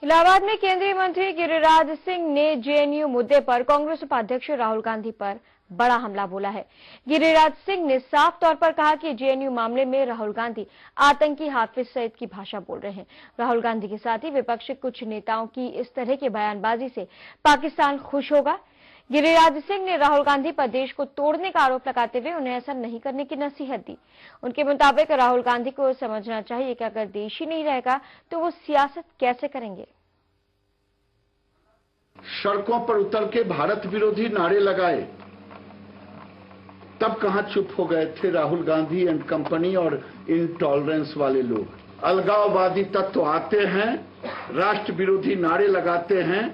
इलाहाबाद में केंद्रीय मंत्री गिरिराज सिंह ने जेएनयू मुद्दे पर कांग्रेस उपाध्यक्ष राहुल गांधी पर बड़ा हमला बोला है। गिरिराज सिंह ने साफ तौर पर कहा कि जेएनयू मामले में राहुल गांधी आतंकी हाफिज सईद की भाषा बोल रहे हैं। राहुल गांधी के साथ ही विपक्ष कुछ नेताओं की इस तरह की बयानबाजी से पाकिस्तान खुश होगा। गिरिराज सिंह ने राहुल गांधी पर देश को तोड़ने का आरोप लगाते हुए उन्हें ऐसा नहीं करने की नसीहत दी। उनके मुताबिक राहुल गांधी को समझना चाहिए कि अगर देश ही नहीं रहेगा तो वो सियासत कैसे करेंगे। सड़कों पर उतर के भारत विरोधी नारे लगाए, तब कहां चुप हो गए थे राहुल गांधी एंड कंपनी और इनटॉलरेंस वाले लोग। अलगाववादी तत्व आते हैं, राष्ट्र विरोधी नारे लगाते हैं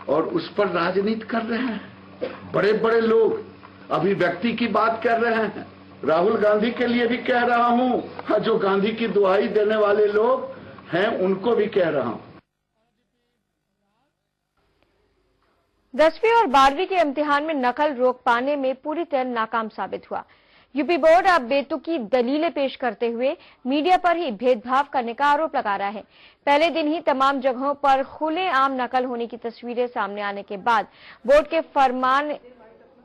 और उस पर राजनीति कर रहे हैं। बड़े बड़े लोग अभिव्यक्ति की बात कर रहे हैं। राहुल गांधी के लिए भी कह रहा हूं, जो गांधी की दुहाई देने वाले लोग हैं उनको भी कह रहा हूं। 10वीं और 12वीं के इम्तिहान में नकल रोक पाने में पूरी तरह नाकाम साबित हुआ। यूपी बोर्ड अब बेतुकी दलीलें पेश करते हुए मीडिया पर ही भेदभाव करने का आरोप लगा रहा है। पहले दिन ही तमाम जगहों पर खुलेआम नकल होने की तस्वीरें सामने आने के बाद बोर्ड के फरमान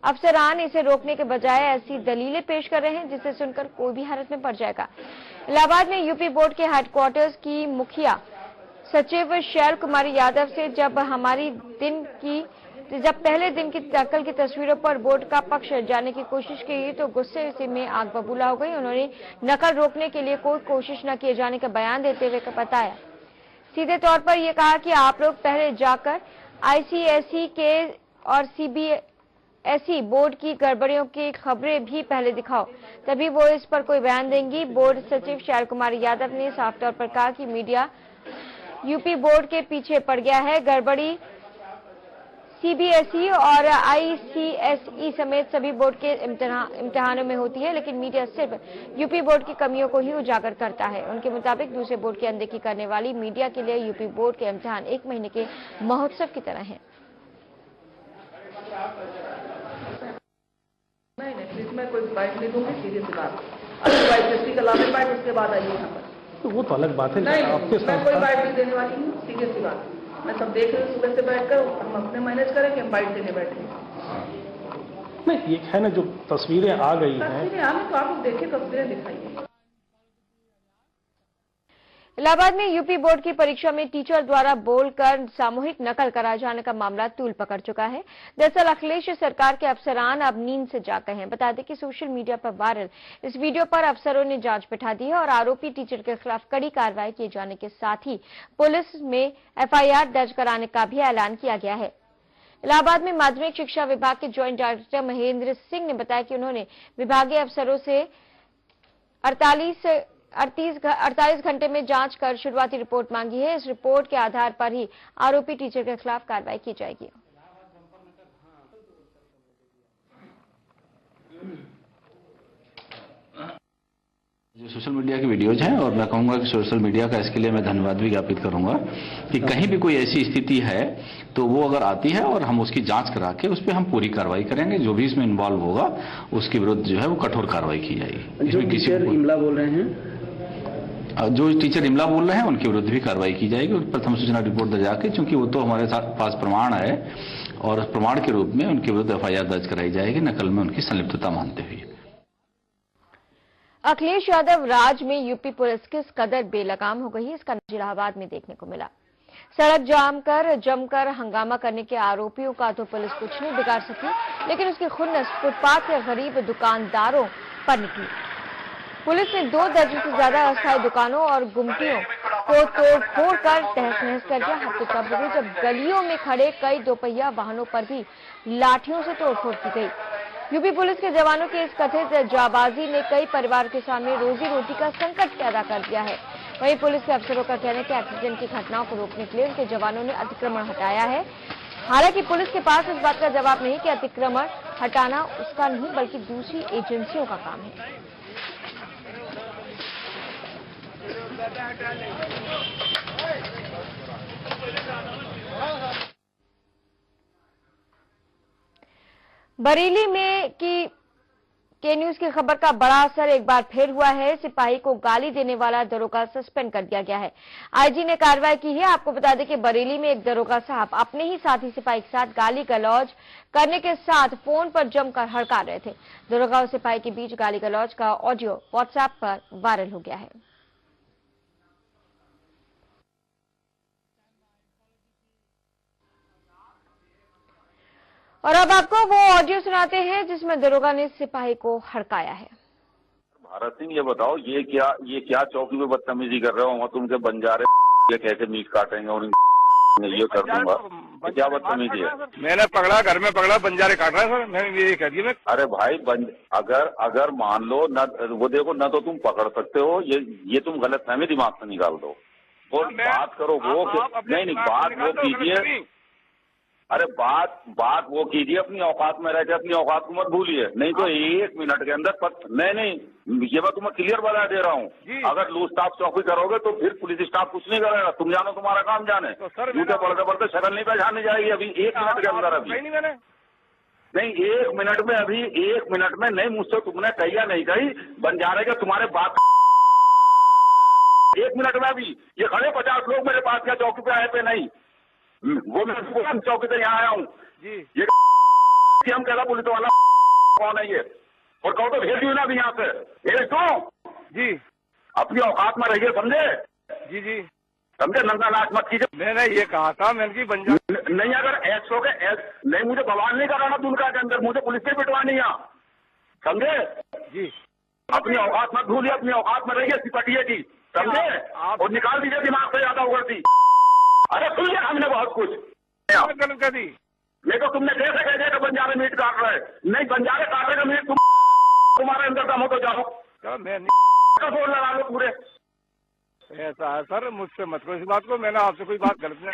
अफसरान इसे रोकने के बजाय ऐसी दलीलें पेश कर रहे हैं जिसे सुनकर कोई भी हैरत में पड़ जाएगा। इलाहाबाद में यूपी बोर्ड के हेडक्वार्टर्स की मुखिया सचिव शैल कुमारी यादव से जब हमारी दिन की जब पहले दिन की नकल की तस्वीरों पर बोर्ड का पक्ष जाने की कोशिश की तो गुस्से में आग बबूला हो गई। उन्होंने नकल रोकने के लिए कोई कोशिश न किए जाने का बयान देते हुए बताया, सीधे तौर पर यह कहा कि आप लोग पहले जाकर आईसीएसई के और सीबीएसई बोर्ड की गड़बड़ियों की खबरें भी पहले दिखाओ, तभी वो इस पर कोई बयान देंगी। बोर्ड सचिव शैल कुमार यादव ने साफ तौर पर कहा कि मीडिया यूपी बोर्ड के पीछे पड़ गया है। गड़बड़ी सीबीएसई और आईसीएसई समेत सभी बोर्ड के इम्तिहानों में होती है, लेकिन मीडिया सिर्फ यूपी बोर्ड की कमियों को ही उजागर करता है। उनके मुताबिक दूसरे बोर्ड की अनदेखी करने वाली मीडिया के लिए यूपी बोर्ड के इम्तिहान 1 महीने के महोत्सव की तरह हैं। नहीं, मैं कोई बाइट नहीं दूंगी, सीधी सी बात। अगर बाइट किसी का लाने बाइट उसके बाद आइए यहाँ पर, तो वो तो अलग बात है। नहीं, आपके मैं कोई बाइट नहीं देने वाली हूँ, सीधी सी बात। मैं सब देख रही हूँ सुबह से बैठकर, हम अपने मैनेज करेंगे, हम बाइट देने बैठे। नहीं, एक है ना जो तस्वीरें आ गई हैं, तस्वीरें आ गई तो आप देखिए, तस्वीरें दिखाइए। इलाहाबाद में यूपी बोर्ड की परीक्षा में टीचर द्वारा बोलकर सामूहिक नकल कराए जाने का मामला तूल पकड़ चुका है। दरअसल अखिलेश सरकार के अफसरान अब नींद से जाग गए हैं। बता दें कि सोशल मीडिया पर वायरल इस वीडियो पर अफसरों ने जांच बिठा दी है और आरोपी टीचर के खिलाफ कड़ी कार्रवाई किए जाने के साथ ही पुलिस में एफआईआर दर्ज कराने का भी ऐलान किया गया है। इलाहाबाद में माध्यमिक शिक्षा विभाग के ज्वाइंट डायरेक्टर महेंद्र सिंह ने बताया कि उन्होंने विभागीय अफसरों से 48 घंटे में जांच कर शुरुआती रिपोर्ट मांगी है। इस रिपोर्ट के आधार पर ही आरोपी टीचर के खिलाफ कार्रवाई की जाएगी। जो सोशल मीडिया की वीडियोज हैं, और मैं कहूंगा कि सोशल मीडिया का इसके लिए मैं धन्यवाद भी ज्ञापित करूंगा कि कहीं भी कोई ऐसी स्थिति है तो वो अगर आती है और हम उसकी जांच करा के उस पर हम पूरी कार्रवाई करेंगे। जो भी इसमें इन्वॉल्व होगा उसके विरुद्ध जो है वो कठोर कार्रवाई की जाएगी। जो टीचर इमला बोल रहे हैं, जो टीचर इमला बोल रहे हैं उनके विरुद्ध भी कार्रवाई की जाएगी और प्रथम सूचना रिपोर्ट दर्ज जाके, चूंकि वो तो हमारे पास प्रमाण है और उस प्रमाण के रूप में उनके विरुद्ध एफआईआर दर्ज कराई जाएगी नकल में उनकी संलिप्तता मानते हुए। अखिलेश यादव राज में यूपी पुलिस किस कदर बेलगाम हो गई है, इसका नतीजा इलाहाबाद में देखने को मिला। सड़क जाम कर जमकर हंगामा करने के आरोपियों का तो पुलिस कुछ नहीं बिगाड़ सकी, लेकिन उसकी खुन्नस फुटपाथ के गरीब दुकानदारों पर निकली। पुलिस ने 2 दर्जन से ज्यादा अस्थायी दुकानों और गुमटियों को तोड़-फोड़ कर तहस-नहस कर दिया। हफ्ते तब हुए जब गलियों में खड़े कई दोपहिया वाहनों पर भी लाठियों से तोड़फोड़ की गई। यूपी पुलिस के जवानों की इस कथित जाबाजी ने कई परिवार के सामने रोजी रोटी का संकट पैदा कर दिया है। वहीं पुलिस के अफसरों का कहना है कि एक्सीडेंट की घटनाओं को रोकने के लिए उनके जवानों ने अतिक्रमण हटाया है। हालांकि पुलिस के पास इस बात का जवाब नहीं कि अतिक्रमण हटाना उसका नहीं बल्कि दूसरी एजेंसियों का काम है। बरेली में के न्यूज की खबर का बड़ा असर एक बार फिर हुआ है। सिपाही को गाली देने वाला दरोगा सस्पेंड कर दिया गया है। आईजी ने कार्रवाई की है। आपको बता दें कि बरेली में एक दरोगा साहब अपने ही साथी सिपाही के साथ गाली गलौज करने के साथ फोन पर जमकर हड़का रहे थे। दरोगा और सिपाही के बीच गाली गलौज का ऑडियो व्हाट्सएप पर वायरल हो गया है। और अब आपको वो ऑडियो सुनाते हैं जिसमें दरोगा ने सिपाही को हड़काया है। भारत सिंह, ये बताओ ये क्या चौकी में बदतमीजी कर रहे हो? वहाँ तुमके बंजारे कैसे मीट काटेंगे और ये कर दूंगा, तो क्या बदतमीजी है? मैंने पकड़ा, घर में पकड़ा, बंजारे काट रहा है सर, मैंने ये कह दिया। अरे भाई अगर मान लो न, वो देखो न तो तुम पकड़ सकते हो, ये तुम गलत फहमी दिमाग से निकाल दो और बात करो वो नहीं बात वो कीजिए। अरे बात वो कीजिए, अपनी औकात में रहकर अपनी औकात को मत भूलिए, नहीं तो 1 मिनट के अंदर नहीं ये मैं तुम्हें क्लियर बता दे रहा हूँ। अगर लूज स्टाफ चौकी करोगे तो फिर पुलिस स्टाफ कुछ नहीं करेगा, तुम जानो तुम्हारा काम जाने। झूठे पढ़ते पढ़ते शक्ल नहीं पहचानी जाएगी अभी 1 मिनट के अंदर। अभी नहीं 1 मिनट में, अभी 1 मिनट में नहीं, मुझसे तुमने कही या नहीं कही, बंजारे के तुम्हारे बात 1 मिनट में। अभी ये खड़े 50 लोग मेरे पास क्या चौकी पे आए पे नहीं, वो मैं चौकी से यहाँ आया हूँ। ये हम कहता पुलिस वाला कौन है ये, और कहो तो भेज दू ना अभी यहाँ से, भेज दो जी। अपनी औकात में रहिए, समझे जी। समझे, नंगा नाच मत कीजिए। मैंने ये कहा था, मैंने की नहीं, अगर ऐसो के नहीं, मुझे बवाल नहीं कराना दुनका के अंदर, मुझे पुलिस से पिटवानी है, समझे जी। अपनी औकात मत भूलिए, अपनी औकात में रहिए सिपटिए की, समझे, और निकाल दीजिए दिमाग से ज्यादा उगड़ती। अरे सुन लिया हमने बहुत कुछ गलत कर दी। नहीं तो तुमने कैसे कह दिया कि बंजारे मीट काट रहे, नहीं बंजारे काटने का मीट तुम्हारे अंदर दम हो तो जाओ, मैं फोन लगा लो पूरे। ऐसा है सर, मुझसे मत करो इस बात को, मैंने आपसे कोई बात गलत नहीं।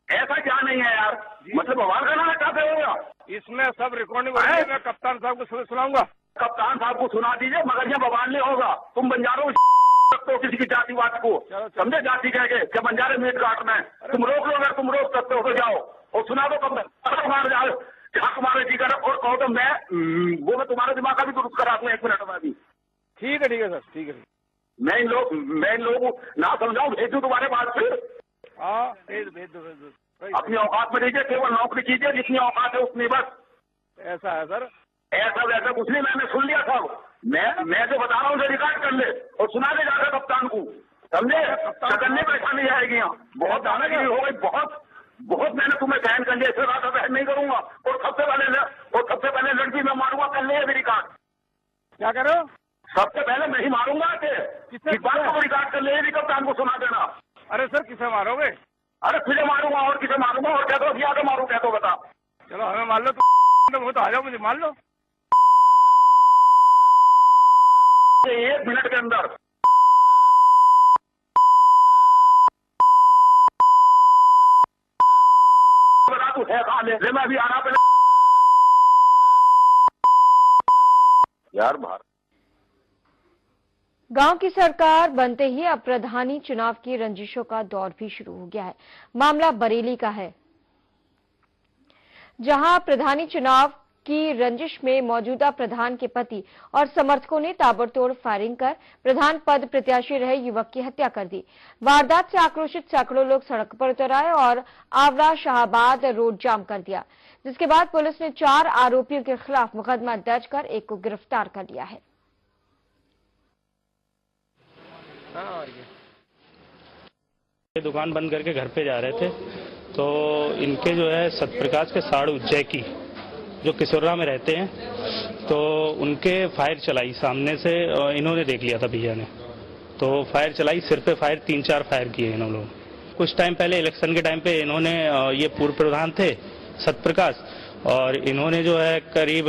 ऐसा क्या नहीं है यार, मतलब बवाल करना चाहते हो? इसमें सब रिकॉर्डिंग है, मैं कप्तान साहब को सुनाऊंगा। कप्तान साहब को सुना दीजिए, मगर ये बवाल नहीं होगा। तुम बंजारों सकते हो किसी की जातिवाद को, समझे, जाति कह के क्या बंजारे मीट काटना है, तुम रोक लो, अगर तुम रोक सकते हो तो जाओ और सुना दो। कब मार जाओ जहाँ तुम्हारे जी कर, और कहो तो मैं तुम्हारे दिमाग का भी दुरुस्त करा दूं 1 मिनट में भी। ठीक है सर, ठीक है। मैं इन लोग ना समझाऊं, भेज दूं तुम्हारे पास से। हाँ, भेज दो। अपनी औकात में रहिए, केवल नौकरी कीजिए, जितनी औकात है उतनी बस। ऐसा है सर, ऐसा वैसा कुछ नहीं, मैंने सुन लिया सब। मैं जो बता रहा हूँ रिकॉर्ड कर ले और सुना दे जाकर कप्तान को, समझे, सकन्ने परेशानी आएगी यहाँ। बहुत दानागिरी हो गई, बहुत मैंने तुम्हें सहन कर लिया, इससे ज्यादा सहन नहीं करूंगा। और सबसे पहले लड़की मैं मारूंगा, कर ले अभी रिकॉर्ड। क्या करो? सबसे पहले मैं ही मारूंगा, इस बात को रिकॉर्ड कर ले, कप्तान को सुना देना। अरे सर, किसे मारोगे? अरे तुझे मारूंगा, और किसे मारूंगा, और क्या तो क्या मारू, क्या तो बता। चलो हमें मान लो, तो आ जाओ, मुझे मान लो 1 मिनट के अंदर। बता तू है कहाँ, ले मैं अभी आ रहा पहले यार। भारत गांव की सरकार बनते ही अब प्रधानी चुनाव की रंजिशों का दौर भी शुरू हो गया है। मामला बरेली का है, जहां प्रधानी चुनाव की रंजिश में मौजूदा प्रधान के पति और समर्थकों ने ताबड़तोड़ फायरिंग कर प्रधान पद प्रत्याशी रहे युवक की हत्या कर दी। वारदात से आक्रोशित सैकड़ों लोग सड़क पर उतर आए और आवरा शाहबाद रोड जाम कर दिया, जिसके बाद पुलिस ने 4 आरोपियों के खिलाफ मुकदमा दर्ज कर एक को गिरफ्तार कर लिया है। ये दुकान बंद करके घर पे जा रहे थे तो इनके जो है सतप्रकाश के साड़ू जैकी जो किशोरा में रहते हैं, तो उनके फायर चलाई सामने से, इन्होंने देख लिया था भैया ने, तो फायर चलाई, सिर पे फायर 3-4 फायर किए इन्होंने लोग। कुछ टाइम पहले इलेक्शन के टाइम पे इन्होंने, ये पूर्व प्रधान थे सतप्रकाश, और इन्होंने जो है करीब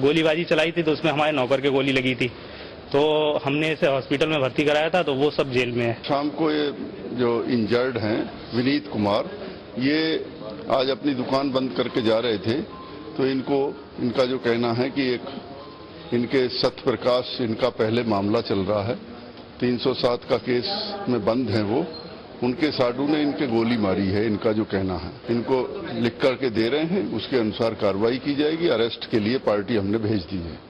गोलीबाजी चलाई थी, तो उसमें हमारे नौकर के गोली लगी थी, तो हमने इसे हॉस्पिटल में भर्ती कराया था, तो वो सब जेल में है। शाम को ये जो इंजर्ड हैं विनीत कुमार, ये आज अपनी दुकान बंद करके जा रहे थे, तो इनका जो कहना है कि एक इनके सतप्रकाश, इनका पहले मामला चल रहा है, 307 का केस में बंद है वो, उनके साडू ने इनके गोली मारी है, इनका जो कहना है। इनको लिख करके दे रहे हैं, उसके अनुसार कार्रवाई की जाएगी। अरेस्ट के लिए पार्टी हमने भेज दी है।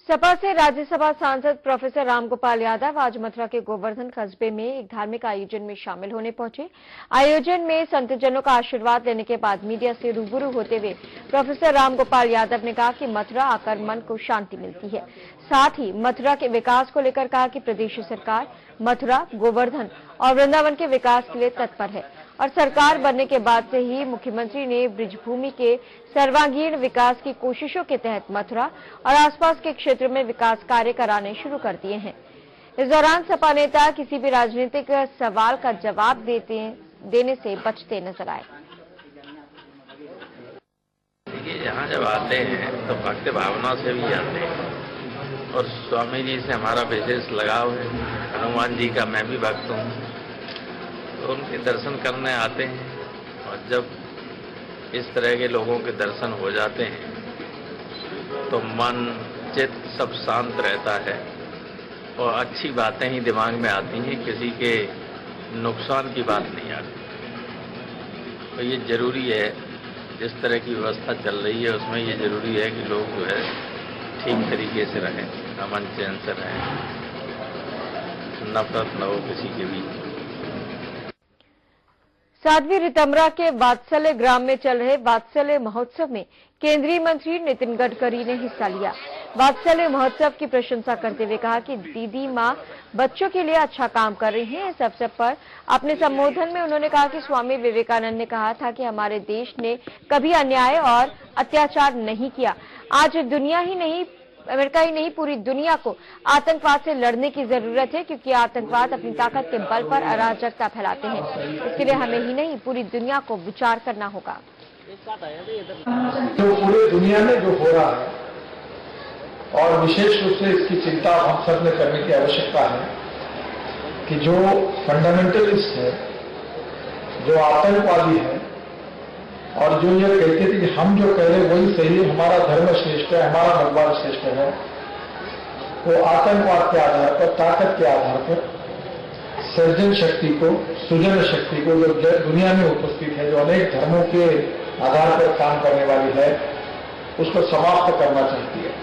सपा से राज्यसभा सांसद प्रोफेसर रामगोपाल यादव आज मथुरा के गोवर्धन कस्बे में एक धार्मिक आयोजन में शामिल होने पहुंचे। आयोजन में संतजनों का आशीर्वाद लेने के बाद मीडिया से रूबरू होते हुए प्रोफेसर रामगोपाल यादव ने कहा कि मथुरा आकर मन को शांति मिलती है। साथ ही मथुरा के विकास को लेकर कहा कि प्रदेश सरकार मथुरा, गोवर्धन और वृंदावन के विकास के लिए तत्पर है और सरकार बनने के बाद से ही मुख्यमंत्री ने ब्रिजभूमि के सर्वांगीण विकास की कोशिशों के तहत मथुरा और आसपास के क्षेत्र में विकास कार्य कराने शुरू कर दिए हैं। इस दौरान सपा नेता किसी भी राजनीतिक सवाल का जवाब देने से बचते नजर आए। देखिए, यहाँ जब आते हैं तो भक्त भावना से भी आते हैं और स्वामी जी से हमारा विशेष लगाव है। हनुमान जी का मैं भी भक्त हूँ, तो उनके दर्शन करने आते हैं और जब इस तरह के लोगों के दर्शन हो जाते हैं तो मन चित्त सब शांत रहता है और अच्छी बातें ही दिमाग में आती हैं, किसी के नुकसान की बात नहीं आती। तो ये जरूरी है, जिस तरह की व्यवस्था चल रही है उसमें ये जरूरी है कि लोग जो है ठीक तरीके से रहें, अमन चैन से रहें, नफरत न हो किसी के बीच। साध्वी रितमरा के वात्सल्य ग्राम में चल रहे वात्सल्य महोत्सव में केंद्रीय मंत्री नितिन गडकरी ने हिस्सा लिया। वात्सल्य महोत्सव की प्रशंसा करते हुए कहा कि दीदी माँ बच्चों के लिए अच्छा काम कर रही हैं। इस अवसर पर अपने संबोधन में उन्होंने कहा कि स्वामी विवेकानंद ने कहा था कि हमारे देश ने कभी अन्याय और अत्याचार नहीं किया। आज दुनिया ही नहीं, अमेरिका ही नहीं, पूरी दुनिया को आतंकवाद से लड़ने की जरूरत है, क्योंकि आतंकवाद अपनी ताकत के बल पर अराजकता फैलाते हैं। इसके लिए हमें ही नहीं, पूरी दुनिया को विचार करना होगा। तो पूरी दुनिया में जो हो रहा है और विशेष रूप से इसकी चिंता हम सब ने करने की आवश्यकता है कि जो फंडामेंटलिस्ट है, जो आतंकवादी है और जो ये कहते थे कि हम जो कह रहे हैं वही सही है, हमारा धर्म श्रेष्ठ है, हमारा भगवान श्रेष्ठ है, वो आतंकवाद के आधार पर, ताकत के आधार पर सर्जन शक्ति को, सृजन शक्ति को जो दुनिया में उपस्थित है, जो अनेक धर्मों के आधार पर काम करने वाली है, उसको समाप्त करना चाहती है।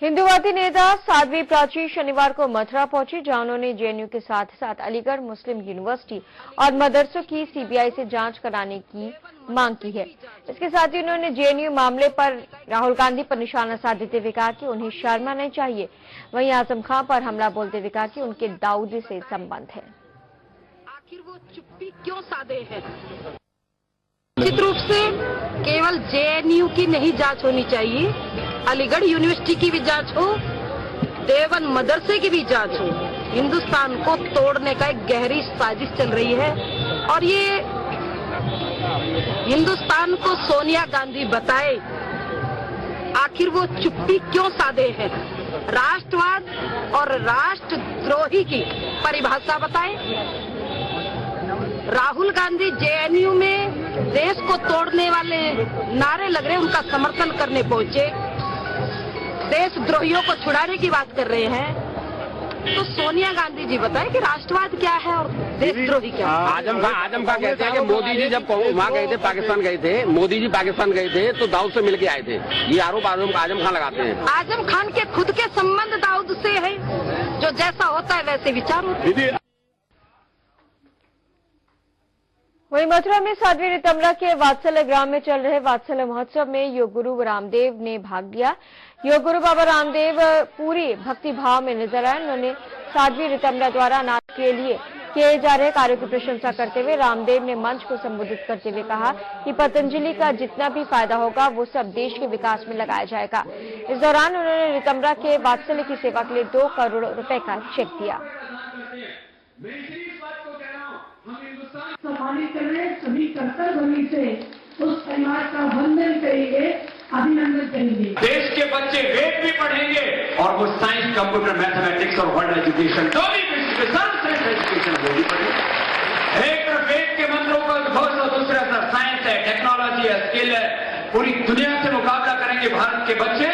हिंदूवादी नेता साध्वी प्राची शनिवार को मथुरा पहुंची, जहां उन्होंने जेएनयू के साथ साथ अलीगढ़ मुस्लिम यूनिवर्सिटी और मदरसों की सीबीआई से जांच कराने की मांग की है। इसके साथ ही उन्होंने जेएनयू मामले पर राहुल गांधी पर निशाना साधते हुए कहा कि उन्हें शर्मा नहीं चाहिए। वहीं आजम खान पर हमला बोलते हुए कहा कि उनके दाऊदी से संबंध है। आखिर वो चुप्पी क्यों साधे हैं? निश्चित रूप से केवल जेएनयू की नहीं जांच होनी चाहिए, अलीगढ़ यूनिवर्सिटी की भी जांच हो, देवन मदरसे की भी जांच हो। हिंदुस्तान को तोड़ने का एक गहरी साजिश चल रही है और ये हिंदुस्तान को सोनिया गांधी बताए आखिर वो चुप्पी क्यों साधे हैं। राष्ट्रवाद और राष्ट्रद्रोही की परिभाषा बताए। राहुल गांधी जेएनयू में देश को तोड़ने वाले नारे लग रहे, उनका समर्थन करने पहुंचे, देशद्रोहियों को छुड़ाने की बात कर रहे हैं, तो सोनिया गांधी जी बताएं कि राष्ट्रवाद क्या है और देशद्रोही क्या है। आजम खान कहते हैं कि मोदी जी जब वहाँ गए थे, पाकिस्तान गए थे, मोदी जी पाकिस्तान गए थे तो दाऊद से मिलके आए थे। ये आरोप आजम खान लगाते हैं। आजम खान के खुद के संबंध दाऊद से है, जो जैसा होता है वैसे विचार होते हैं। वहीं मथुरा में साध्वी रितंबरा के वात्सल्य ग्राम में चल रहे वात्सल्य महोत्सव में योग गुरु रामदेव ने भाग लिया। योग गुरु बाबा रामदेव पूरी भक्ति भाव में नजर आए। उन्होंने साध्वी रितंबरा द्वारा अनाथ के लिए किए जा रहे कार्यों की प्रशंसा करते हुए रामदेव ने मंच को संबोधित करते हुए कहा कि पतंजलि का जितना भी फायदा होगा वो सब देश के विकास में लगाया जाएगा। इस दौरान उन्होंने रितंबरा के वात्सल्य की सेवा के लिए 2 करोड़ रुपए का चेक दिया। सम्मानित करें, सभी कर्तव्य से उस परिवार का वंदन करेंगे, अभिनंदन करेंगे। देश के बच्चे वेद भी पढ़ेंगे और वो साइंस, कंप्यूटर, मैथमेटिक्स और वर्ल्ड एजुकेशन, जो भी विश्व के सर्वश्रेष्ठ एजुकेशन वो भी पढ़ेंगे। एक तरफ वेद के मंत्रों का घोष और दूसरा तरफ साइंस है, टेक्नोलॉजी है, स्किल है। पूरी दुनिया से मुकाबला करेंगे भारत के बच्चे।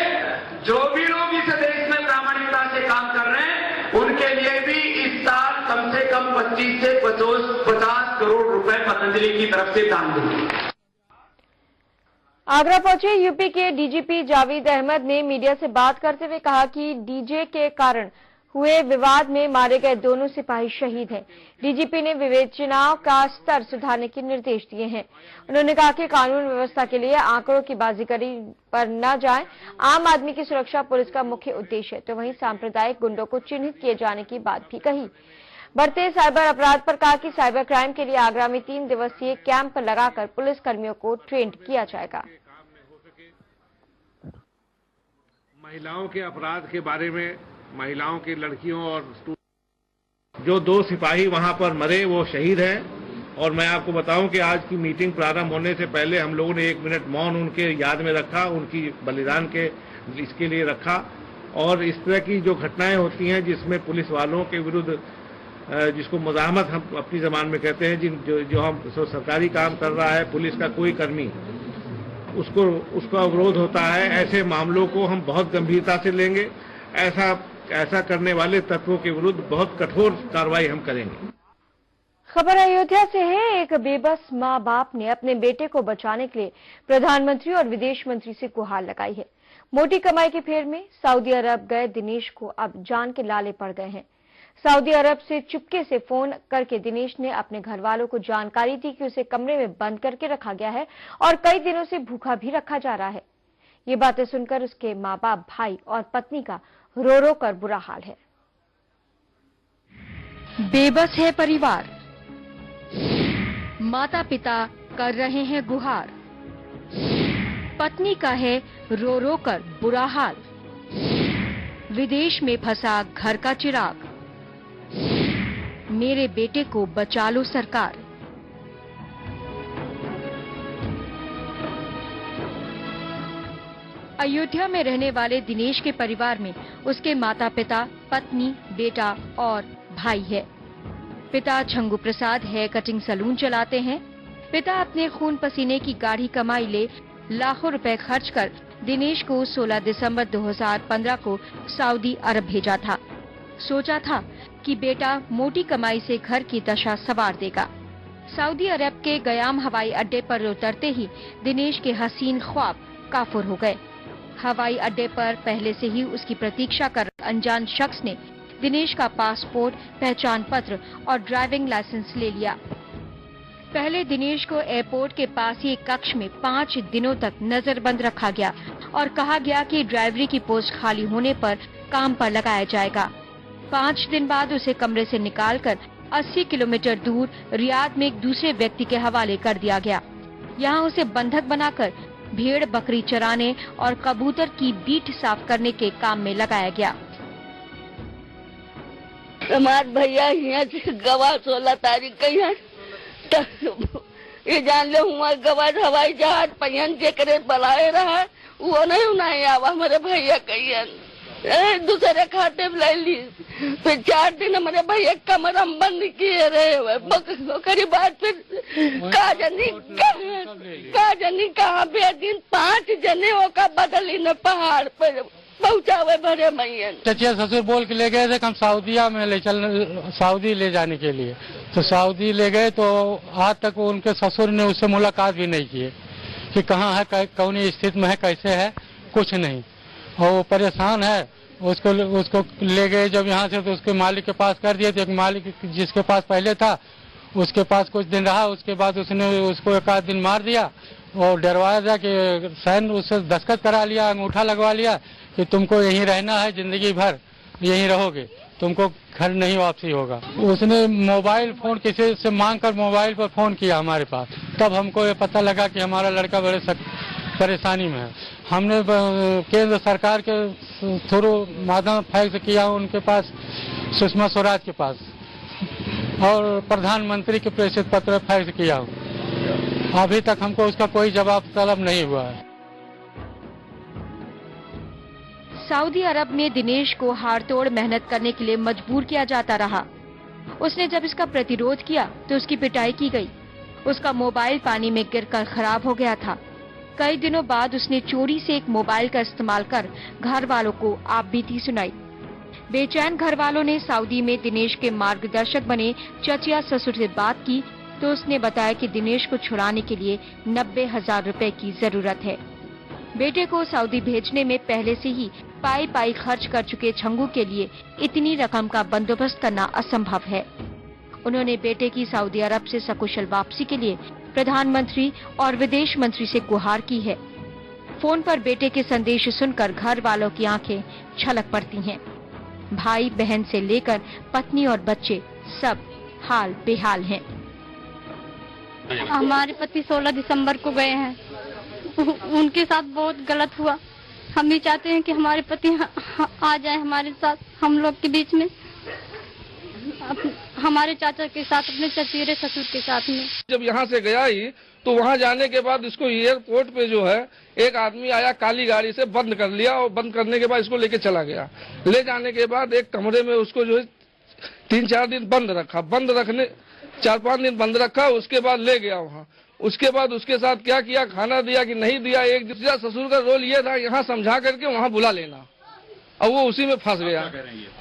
जो भी लोग इस देश में प्रामाणिकता से काम कर रहे हैं, उनके लिए भी इस साल कम से कम 25 से 50 करोड़ रुपए पतंजलि की तरफ से दान देंगे। आगरा पहुंचे यूपी के डीजीपी जावेद अहमद ने मीडिया से बात करते हुए कहा कि डीजे के कारण हुए विवाद में मारे गए दोनों सिपाही शहीद हैं। डीजीपी ने विवेचनाओं का स्तर सुधारने के निर्देश दिए हैं। उन्होंने कहा कि कानून व्यवस्था के लिए आंकड़ों की बाजीगरी पर न जाएं। आम आदमी की सुरक्षा पुलिस का मुख्य उद्देश्य है। तो वहीं सांप्रदायिक गुंडों को चिन्हित किए जाने की बात भी कही। बढ़ते साइबर अपराध पर कहा कि साइबर क्राइम के लिए आगरा में 3 दिवसीय कैंप लगाकर पुलिस कर्मियों को ट्रेंड किया जाएगा। महिलाओं के अपराध के बारे में, महिलाओं की, लड़कियों और जो 2 सिपाही वहां पर मरे वो शहीद हैं। और मैं आपको बताऊं कि आज की मीटिंग प्रारंभ होने से पहले हम लोगों ने 1 मिनट मौन उनके याद में रखा, उनकी बलिदान के इसके लिए रखा। और इस तरह की जो घटनाएं होती हैं जिसमें पुलिस वालों के विरुद्ध, जिसको मुज़ाहमत हम अपनी जबान में कहते हैं, जो हम सरकारी काम कर रहा है पुलिस का कोई कर्मी, उसका अवरोध होता है, ऐसे मामलों को हम बहुत गंभीरता से लेंगे। ऐसा करने वाले तत्वों के विरुद्ध बहुत कठोर कार्रवाई हम करेंगे। खबर अयोध्या से है। एक बेबस माँ बाप ने अपने बेटे को बचाने के लिए प्रधानमंत्री और विदेश मंत्री से गुहार लगाई है। मोटी कमाई की फेर में सऊदी अरब गए दिनेश को अब जान के लाले पड़ गए हैं। सऊदी अरब से चुपके से फोन करके दिनेश ने अपने घर वालों को जानकारी दी कि उसे कमरे में बंद करके रखा गया है और कई दिनों से भूखा भी रखा जा रहा है। ये बातें सुनकर उसके माँ बाप, भाई और पत्नी का रो रो कर बुरा हाल है। बेबस है परिवार, माता पिता कर रहे हैं गुहार, पत्नी का है रो रो कर बुरा हाल, विदेश में फंसा घर का चिराग, मेरे बेटे को बचा लो सरकार। अयोध्या में रहने वाले दिनेश के परिवार में उसके माता पिता, पत्नी, बेटा और भाई है। पिता छंगू प्रसाद हेयर कटिंग सैलून चलाते हैं। पिता अपने खून पसीने की गाढ़ी कमाई ले लाखों रुपए खर्च कर दिनेश को 16 दिसंबर 2015 को सऊदी अरब भेजा था। सोचा था कि बेटा मोटी कमाई से घर की दशा संवार देगा। सऊदी अरब के गयाम हवाई अड्डे पर उतरते ही दिनेश के हसीन ख्वाब काफुर हो गए। हवाई अड्डे पर पहले से ही उसकी प्रतीक्षा कर अनजान शख्स ने दिनेश का पासपोर्ट, पहचान पत्र और ड्राइविंग लाइसेंस ले लिया। पहले दिनेश को एयरपोर्ट के पास ही एक कक्ष में 5 दिनों तक नजरबंद रखा गया और कहा गया कि ड्राइवरी की पोस्ट खाली होने पर काम पर लगाया जाएगा। 5 दिन बाद उसे कमरे से निकालकर 80 किलोमीटर दूर रियाद में एक दूसरे व्यक्ति के हवाले कर दिया गया। यहाँ उसे बंधक बनाकर भेड़ बकरी चराने और कबूतर की बीट साफ करने के काम में लगाया गया। हमारे भैया यहाँ से गवा 16 तारीख का यहाँ ये जान ले हुआ गवा हवाई जहाज पहियन के करे बनाए रहा वो नहीं आवा हमारे भैया कहियन दूसरे खाते में ले ली। फिर 4 दिन हमारे भैया कमर हम बंद किए रहे करीब बाद फिर का जनी कहाँ पे दिन 5 जने का बदली न पहाड़ पर पहुँचावे भरे मैयन। चचिया ससुर बोल के ले गए थे हम सऊदीया में सऊदी ले जाने के लिए, तो सऊदी ले गए तो आज तक उनके ससुर ने उससे मुलाकात भी नहीं की कि कहाँ है, कौन स्थिति में है, कैसे है, कुछ नहीं। और वो परेशान है। उसको ले गए जब यहाँ से तो उसके मालिक के पास कर दिए थे। एक मालिक जिसके पास पहले था उसके पास कुछ दिन रहा, उसके बाद उसने उसको 1 आध दिन मार दिया और डरवाया था कि सैन उससे दस्तखत करा लिया, अंगूठा लगवा लिया कि तुमको यहीं रहना है, जिंदगी भर यहीं रहोगे, तुमको घर नहीं वापसी होगा। उसने मोबाइल फोन किसी से मांग कर मोबाइल पर फोन किया हमारे पास, तब हमको ये पता लगा कि हमारा लड़का बड़े परेशानी में है। हमने केंद्र सरकार के थ्रू माध्यम फैक्स किया उनके पास, सुषमा स्वराज के पास, और प्रधानमंत्री के प्रेषित पत्र फैक्स किया। अभी तक हमको उसका कोई जवाब तलब नहीं हुआ है। सऊदी अरब में दिनेश को हाड़तोड़ मेहनत करने के लिए मजबूर किया जाता रहा। उसने जब इसका प्रतिरोध किया तो उसकी पिटाई की गई। उसका मोबाइल पानी में गिरकर खराब हो गया था। कई दिनों बाद उसने चोरी से एक मोबाइल का इस्तेमाल कर घर वालों को आपबीती सुनाई। बेचैन घर वालों ने सऊदी में दिनेश के मार्गदर्शक बने चचिया ससुर से बात की तो उसने बताया कि दिनेश को छुड़ाने के लिए 90,000 रुपए की जरूरत है। बेटे को सऊदी भेजने में पहले से ही पाई खर्च कर चुके छंगू के लिए इतनी रकम का बंदोबस्त करना असंभव है। उन्होंने बेटे की सऊदी अरब से सकुशल वापसी के लिए प्रधानमंत्री और विदेश मंत्री से गुहार की है। फोन पर बेटे के संदेश सुनकर घर वालों की आंखें छलक पड़ती हैं। भाई बहन से लेकर पत्नी और बच्चे सब हाल बेहाल हैं। हमारे पति 16 दिसंबर को गए हैं। उनके साथ बहुत गलत हुआ। हम भी चाहते हैं कि हमारे पति आ जाए हमारे साथ, हम लोग के बीच में, हमारे चाचा के साथ, अपने चचेरे ससुर के साथ में। जब यहाँ से गया ही तो वहाँ जाने के बाद इसको एयरपोर्ट पे जो है एक आदमी आया, काली गाड़ी से बंद कर लिया और बंद करने के बाद इसको लेके चला गया। ले जाने के बाद एक कमरे में उसको जो है 3-4 दिन बंद रखा। बंद रखने 4-5 दिन बंद रखा, उसके बाद ले गया वहाँ। उसके बाद उसके साथ क्या किया, खाना दिया कि नहीं दिया। एक दूसरा ससुर का रोल ये था यहाँ समझा करके वहाँ बुला लेना, अब वो उसी में फंस गया।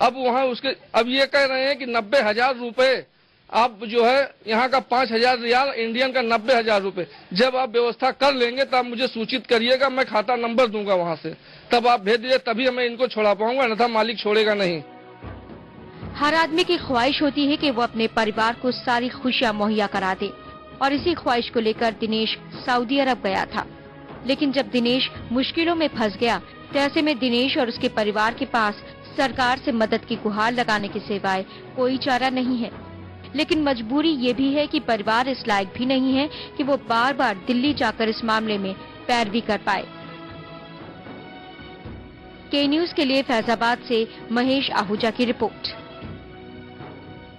अब वहाँ उसके अब ये कह रहे हैं कि 90,000 रुपए आप जो है यहाँ का 5,000 रियाल, इंडियन का 90,000 रुपए जब आप व्यवस्था कर लेंगे तब मुझे सूचित करिएगा, मैं खाता नंबर दूंगा वहाँ से, तब आप भेज दीजिए, तभी मैं इनको छोड़ा पाऊंगा, अन्यथा मालिक छोड़ेगा नहीं। हर आदमी की ख्वाहिश होती है कि वो अपने परिवार को सारी खुशियां मुहैया करा दे और इसी ख्वाहिश को लेकर दिनेश सऊदी अरब गया था। लेकिन जब दिनेश मुश्किलों में फंस गया तो ऐसे में दिनेश और उसके परिवार के पास सरकार से मदद की गुहार लगाने के सिवाय कोई चारा नहीं है। लेकिन मजबूरी ये भी है कि परिवार इस लायक भी नहीं है कि वो बार बार दिल्ली जाकर इस मामले में पैरवी कर पाए। के न्यूज के लिए फैजाबाद से महेश आहूजा की रिपोर्ट।